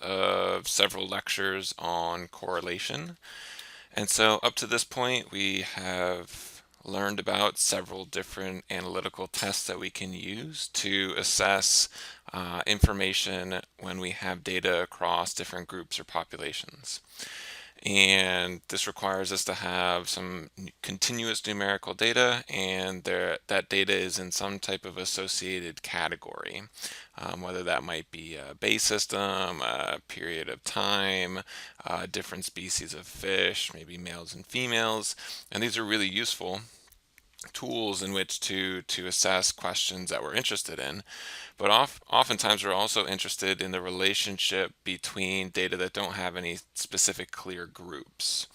of several lectures on correlation. And so up to this point, we have learned about several different analytical tests that we can use to assess information when we have data across different groups or populations. And this requires us to have some continuous numerical data, and that data is in some type of associated category, whether that might be a base system, a period of time, different species of fish, maybe males and females. And these are really useful tools in which to assess questions that we're interested in. But oftentimes we're also interested in the relationship between data that don't have any specific clear groups.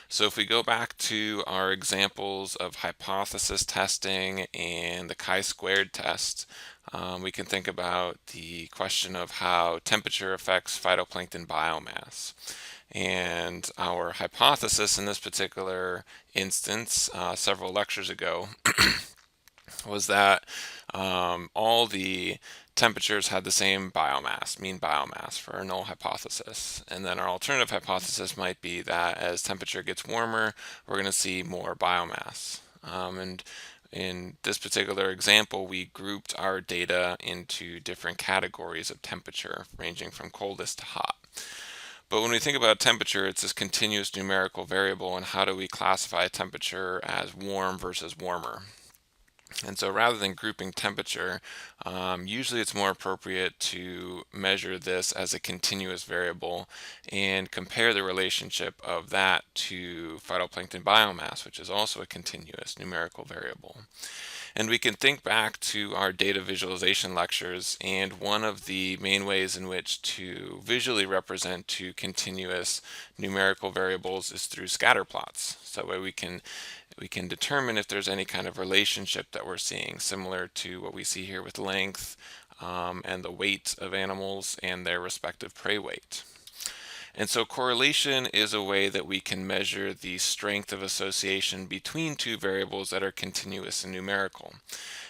So if we go back to our examples of hypothesis testing and the chi-squared test, we can think about the question of how temperature affects phytoplankton biomass. And our hypothesis in this particular instance, several lectures ago, was that all the temperatures had the same biomass, mean biomass, for our null hypothesis. And then our alternative hypothesis might be that as temperature gets warmer, we're going to see more biomass. And in this particular example, we grouped our data into different categories of temperature, ranging from coldest to hot. But when we think about temperature, it's this continuous numerical variable, and how do we classify temperature as warm versus warmer? And so rather than grouping temperature, usually it's more appropriate to measure this as a continuous variable and compare the relationship of that to phytoplankton biomass, which is also a continuous numerical variable. And we can think back to our data visualization lectures, and one of the main ways in which to visually represent two continuous numerical variables is through scatter plots. So that way we can determine if there's any kind of relationship that we're seeing, similar to what we see here with length and the weight of animals and their respective prey weight. And so correlation is a way that we can measure the strength of association between two variables that are continuous and numerical.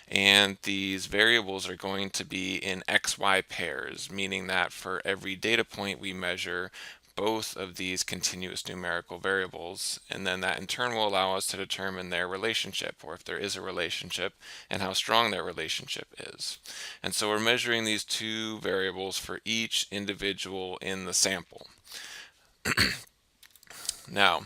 And these variables are going to be in XY pairs, meaning that for every data point we measure both of these continuous numerical variables, and then that in turn will allow us to determine their relationship, or if there is a relationship, and how strong their relationship is. And so we're measuring these two variables for each individual in the sample. Now,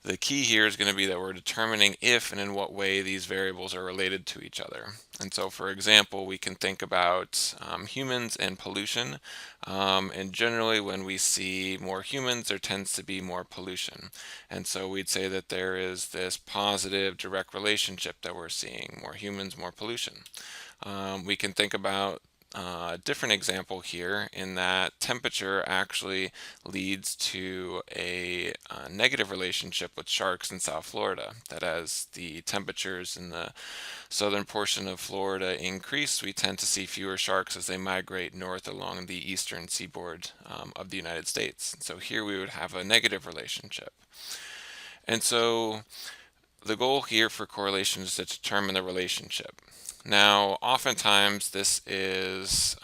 the key here is going to be that we're determining if and in what way these variables are related to each other. And so, for example, we can think about humans and pollution. And generally, when we see more humans, there tends to be more pollution. And so we'd say that there is this positive direct relationship that we're seeing: more humans, more pollution. We can think about a different example here, in that temperature actually leads to a negative relationship with sharks in South Florida. That as the temperatures in the southern portion of Florida increase, we tend to see fewer sharks as they migrate north along the eastern seaboard of the United States. So here we would have a negative relationship. And so the goal here for correlation is to determine the relationship. Now, oftentimes this is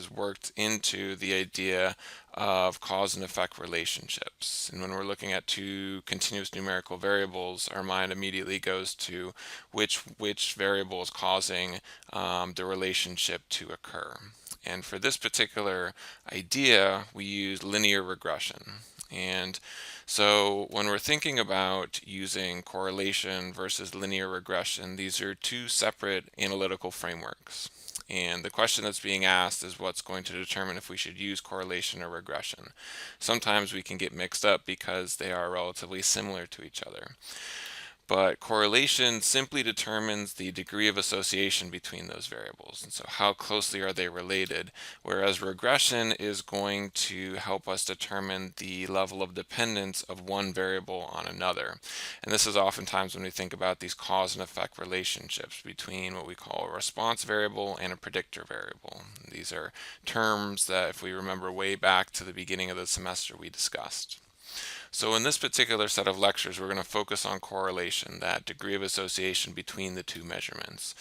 worked into the idea of cause and effect relationships. And when we're looking at two continuous numerical variables, our mind immediately goes to which variable is causing the relationship to occur. And for this particular idea, we use linear regression. And so when we're thinking about using correlation versus linear regression, these are two separate analytical frameworks. And the question that's being asked is what's going to determine if we should use correlation or regression. Sometimes we can get mixed up because they are relatively similar to each other. But correlation simply determines the degree of association between those variables, and so how closely are they related, whereas regression is going to help us determine the level of dependence of one variable on another. And this is oftentimes when we think about these cause and effect relationships between what we call a response variable and a predictor variable. These are terms that, if we remember way back to the beginning of the semester, we discussed. So in this particular set of lectures, we're going to focus on correlation, that degree of association between the two measurements.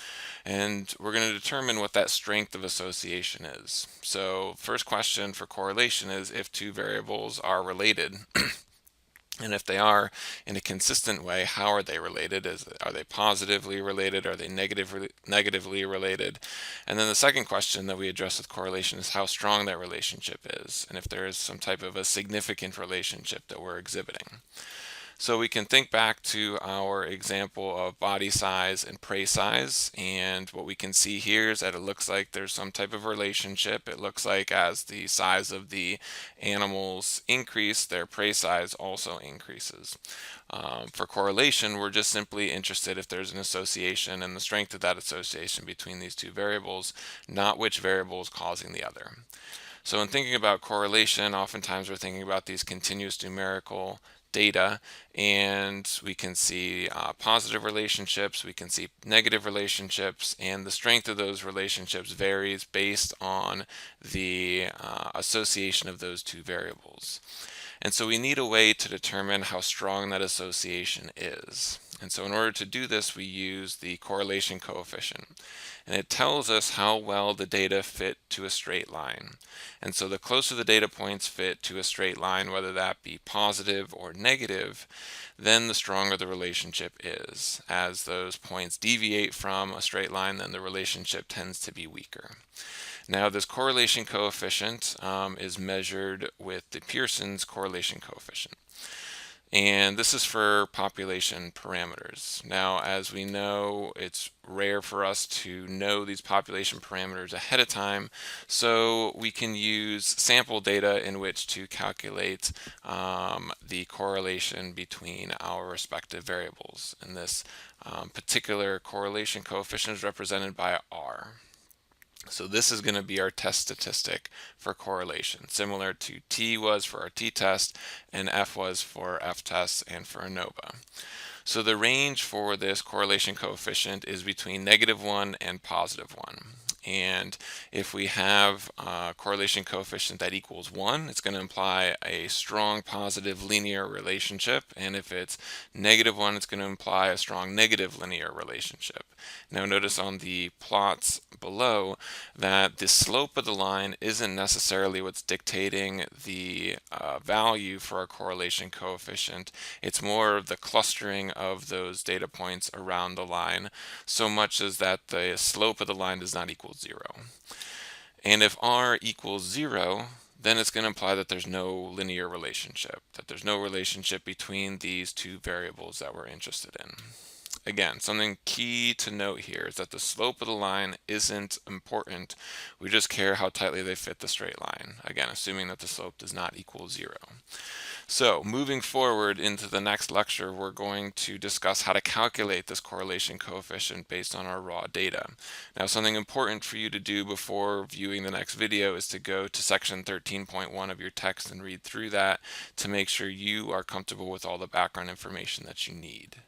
And we're going to determine what that strength of association is. So first question for correlation is if two variables are related. And if they are in a consistent way, how are they related? Are they positively related? Are they negatively related? And then the second question that we address with correlation is how strong that relationship is, and if there is some type of a significant relationship that we're exhibiting. So we can think back to our example of body size and prey size, and what we can see here is that it looks like there's some type of relationship. It looks like as the size of the animals increase, their prey size also increases. For correlation, we're just simply interested if there's an association and the strength of that association between these two variables, not which variable is causing the other. So in thinking about correlation, oftentimes we're thinking about these continuous numerical data, and we can see positive relationships, we can see negative relationships, and the strength of those relationships varies based on the association of those two variables. And so we need a way to determine how strong that association is. And so in order to do this, we use the correlation coefficient. And it tells us how well the data fit to a straight line. And so the closer the data points fit to a straight line, whether that be positive or negative, then the stronger the relationship is. As those points deviate from a straight line, then the relationship tends to be weaker. Now, this correlation coefficient is measured with the Pearson's correlation coefficient. And this is for population parameters. Now, as we know, it's rare for us to know these population parameters ahead of time, so we can use sample data in which to calculate the correlation between our respective variables. And this particular correlation coefficient is represented by R. So this is going to be our test statistic for correlation, similar to T was for our t-test and F was for f-test and for ANOVA. So the range for this correlation coefficient is between -1 and +1. And if we have a correlation coefficient that equals 1, it's going to imply a strong positive linear relationship. And if it's -1, it's going to imply a strong negative linear relationship. Now notice on the plots below that the slope of the line isn't necessarily what's dictating the value for our correlation coefficient. It's more of the clustering of those data points around the line, so much as that the slope of the line does not equal 0. And if r equals 0, then it's going to imply that there's no linear relationship, that there's no relationship between these two variables that we're interested in. Again, something key to note here is that the slope of the line isn't important. We just care how tightly they fit the straight line. Again, assuming that the slope does not equal 0. So moving forward into the next lecture, we're going to discuss how to calculate this correlation coefficient based on our raw data. Now, something important for you to do before viewing the next video is to go to section 13.1 of your text and read through that to make sure you are comfortable with all the background information that you need.